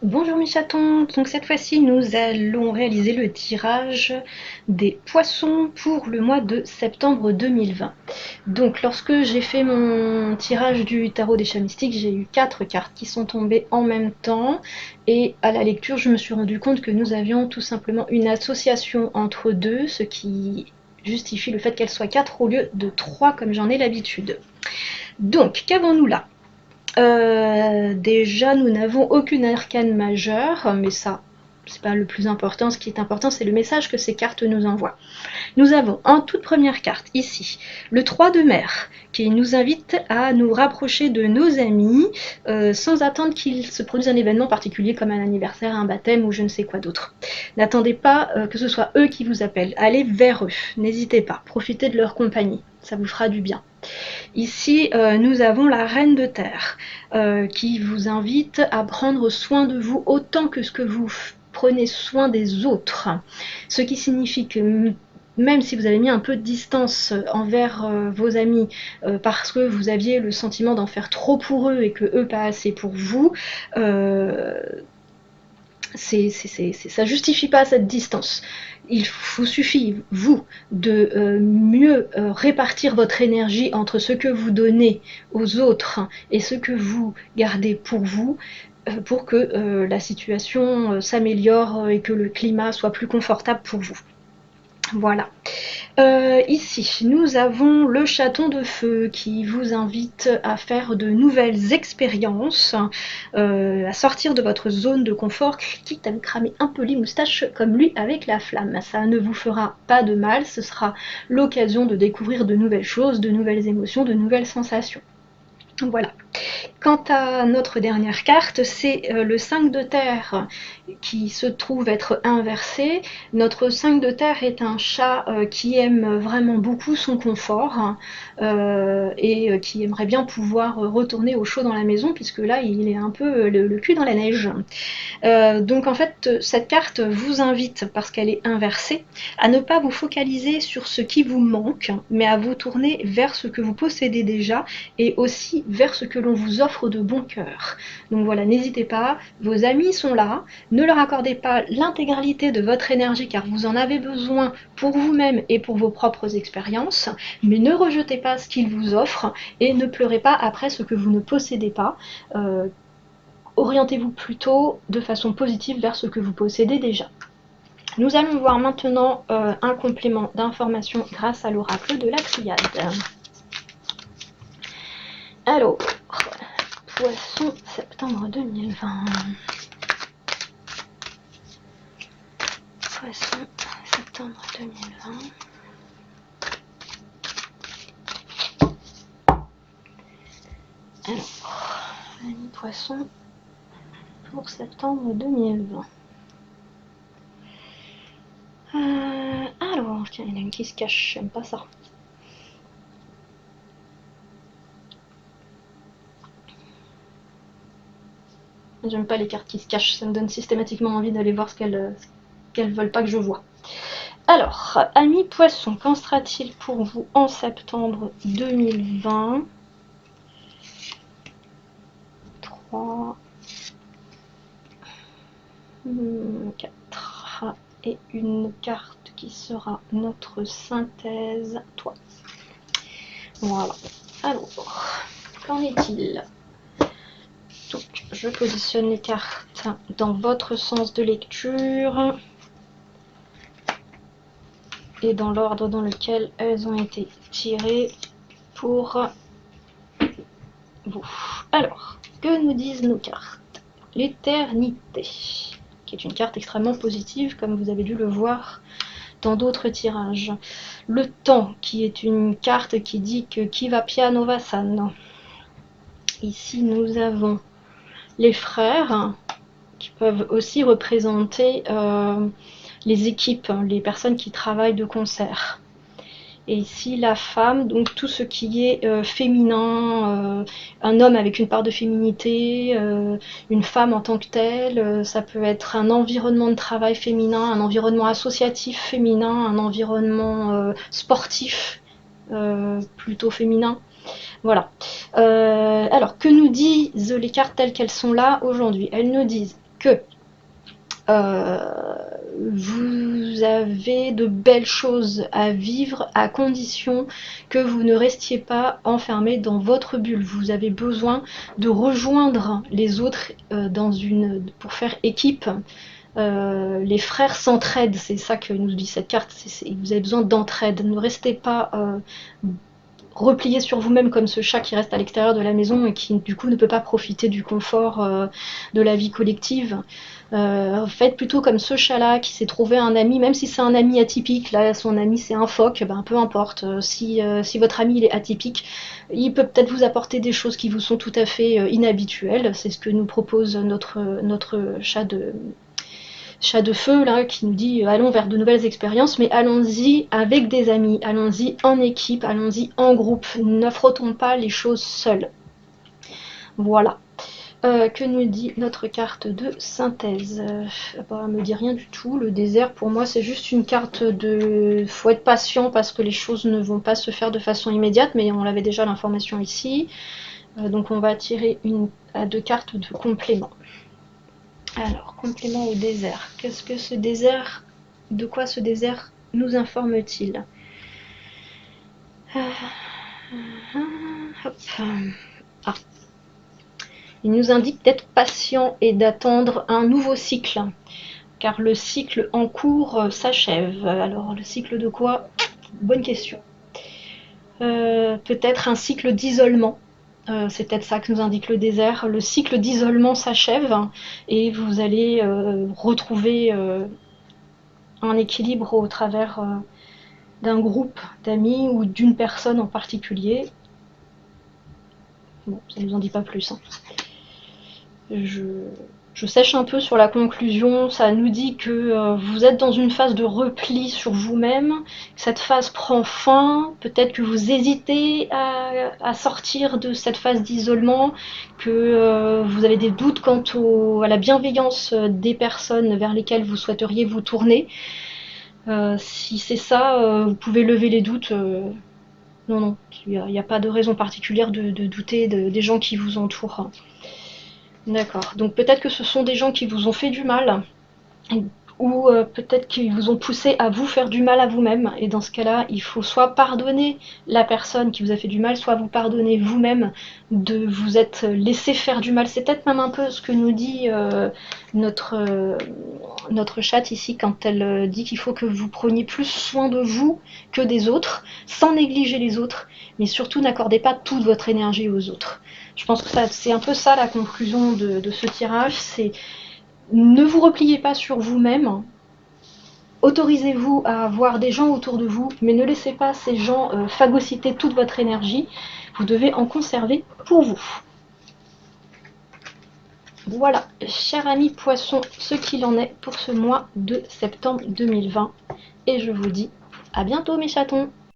Bonjour mes chatons, donc cette fois-ci nous allons réaliser le tirage des poissons pour le mois de septembre 2020. Donc lorsque j'ai fait mon tirage du tarot des chats mystiques, j'ai eu 4 cartes qui sont tombées en même temps et à la lecture je me suis rendu compte que nous avions tout simplement une association entre deux, ce qui justifie le fait qu'elles soient 4 au lieu de 3 comme j'en ai l'habitude. Donc qu'avons-nous là? Déjà, nous n'avons aucune arcane majeure, mais ça, c'est pas le plus important. Ce qui est important, c'est le message que ces cartes nous envoient. Nous avons en toute première carte, ici, le 3 de mer, qui nous invite à nous rapprocher de nos amis sans attendre qu'il se produise un événement particulier comme un anniversaire, un baptême ou je ne sais quoi d'autre. N'attendez pas que ce soit eux qui vous appellent. Allez vers eux, n'hésitez pas, profitez de leur compagnie, ça vous fera du bien. Ici, nous avons la Reine de Terre qui vous invite à prendre soin de vous autant que ce que vous prenez soin des autres. Ce qui signifie que même si vous avez mis un peu de distance envers vos amis parce que vous aviez le sentiment d'en faire trop pour eux et que eux pas assez pour vous, ça justifie pas cette distance. Il vous suffit, vous, de mieux répartir votre énergie entre ce que vous donnez aux autres et ce que vous gardez pour vous, pour que la situation s'améliore et que le climat soit plus confortable pour vous. Voilà. Ici, nous avons le chaton de feu qui vous invite à faire de nouvelles expériences, à sortir de votre zone de confort, quitte à vous cramer un peu les moustaches comme lui avec la flamme. Ça ne vous fera pas de mal, ce sera l'occasion de découvrir de nouvelles choses, de nouvelles émotions, de nouvelles sensations. Voilà. Quant à notre dernière carte, c'est le 5 de terre qui se trouve être inversé. Notre 5 de terre est un chat qui aime vraiment beaucoup son confort et qui aimerait bien pouvoir retourner au chaud dans la maison puisque là il est un peu le cul dans la neige. Donc en fait cette carte vous invite, parce qu'elle est inversée, à ne pas vous focaliser sur ce qui vous manque, mais à vous tourner vers ce que vous possédez déjà et aussi vers ce que l'on vous offre de bon cœur. Donc voilà, n'hésitez pas, vos amis sont là, ne leur accordez pas l'intégralité de votre énergie car vous en avez besoin pour vous-même et pour vos propres expériences, mais ne rejetez pas ce qu'ils vous offrent et ne pleurez pas après ce que vous ne possédez pas. Orientez-vous plutôt de façon positive vers ce que vous possédez déjà. Nous allons voir maintenant un complément d'information grâce à l'oracle de la Pléiade. Alors, Poisson, septembre 2020. Poisson, septembre 2020. Alors, l'année Poisson pour septembre 2020. Alors, tiens, il y en a une qui se cache, j'aime pas ça. J'aime pas les cartes qui se cachent, ça me donne systématiquement envie d'aller voir ce qu'elles veulent pas que je vois. Alors, amis poissons, qu'en sera-t-il pour vous en septembre 2020 ? 3, 4 et une carte qui sera notre synthèse, toi. Voilà. Alors, qu'en est-il ? Donc, je positionne les cartes dans votre sens de lecture et dans l'ordre dans lequel elles ont été tirées pour vous. Alors, que nous disent nos cartes ? L'éternité, qui est une carte extrêmement positive, comme vous avez dû le voir dans d'autres tirages. Le temps, qui est une carte qui dit que qui va piano va sano. Ici, nous avons les frères, qui peuvent aussi représenter les équipes, les personnes qui travaillent de concert. Et ici, la femme, donc tout ce qui est féminin, un homme avec une part de féminité, une femme en tant que telle, ça peut être un environnement de travail féminin, un environnement associatif féminin, un environnement sportif plutôt féminin. Voilà. Alors, que nous disent les cartes telles qu'elles sont là aujourd'hui ? Elles nous disent que vous avez de belles choses à vivre à condition que vous ne restiez pas enfermé dans votre bulle. Vous avez besoin de rejoindre les autres pour faire équipe. Les frères s'entraident, c'est ça que nous dit cette carte, vous avez besoin d'entraide. Ne restez pas replié sur vous-même comme ce chat qui reste à l'extérieur de la maison et qui du coup ne peut pas profiter du confort de la vie collective. Faites plutôt comme ce chat-là qui s'est trouvé un ami, même si c'est un ami atypique, là son ami c'est un phoque, ben peu importe, si votre ami il est atypique, il peut peut-être vous apporter des choses qui vous sont tout à fait inhabituelles, c'est ce que nous propose notre chat de feu là qui nous dit allons vers de nouvelles expériences, mais allons-y avec des amis, allons-y en équipe, allons-y en groupe, n'affrontons pas les choses seuls. Voilà. Que nous dit notre carte de synthèse? Elle me dit rien du tout. Le désert, pour moi, c'est juste une carte de... faut être patient parce que les choses ne vont pas se faire de façon immédiate, mais on avait déjà l'information ici. Donc on va tirer deux cartes de complément. Alors, complément au désert. Qu'est-ce que ce désert... De quoi ce désert nous informe-t-il? Hop. Ah. Il nous indique d'être patient et d'attendre un nouveau cycle, car le cycle en cours s'achève. Alors, le cycle de quoi? Bonne question. Peut-être un cycle d'isolement. C'est peut-être ça que nous indique le désert. Le cycle d'isolement s'achève et vous allez retrouver un équilibre au travers d'un groupe d'amis ou d'une personne en particulier. Bon, ça ne nous en dit pas plus. Hein. Je sèche un peu sur la conclusion, ça nous dit que vous êtes dans une phase de repli sur vous-même, cette phase prend fin, peut-être que vous hésitez à sortir de cette phase d'isolement, que vous avez des doutes quant à la bienveillance des personnes vers lesquelles vous souhaiteriez vous tourner. Si c'est ça, vous pouvez lever les doutes. Non, il n'y a pas de raison particulière de douter des gens qui vous entourent. D'accord. Donc peut-être que ce sont des gens qui vous ont fait du mal, ou peut-être qu'ils vous ont poussé à vous faire du mal à vous-même. Et dans ce cas-là, il faut soit pardonner la personne qui vous a fait du mal, soit vous pardonner vous-même de vous être laissé faire du mal. C'est peut-être même un peu ce que nous dit notre chatte ici quand elle dit qu'il faut que vous preniez plus soin de vous que des autres, sans négliger les autres, mais surtout n'accordez pas toute votre énergie aux autres. Je pense que c'est un peu ça la conclusion de ce tirage, c'est ne vous repliez pas sur vous-même, autorisez-vous à avoir des gens autour de vous, mais ne laissez pas ces gens phagocyter toute votre énergie, vous devez en conserver pour vous. Voilà, chers amis poissons, ce qu'il en est pour ce mois de septembre 2020, et je vous dis à bientôt mes chatons.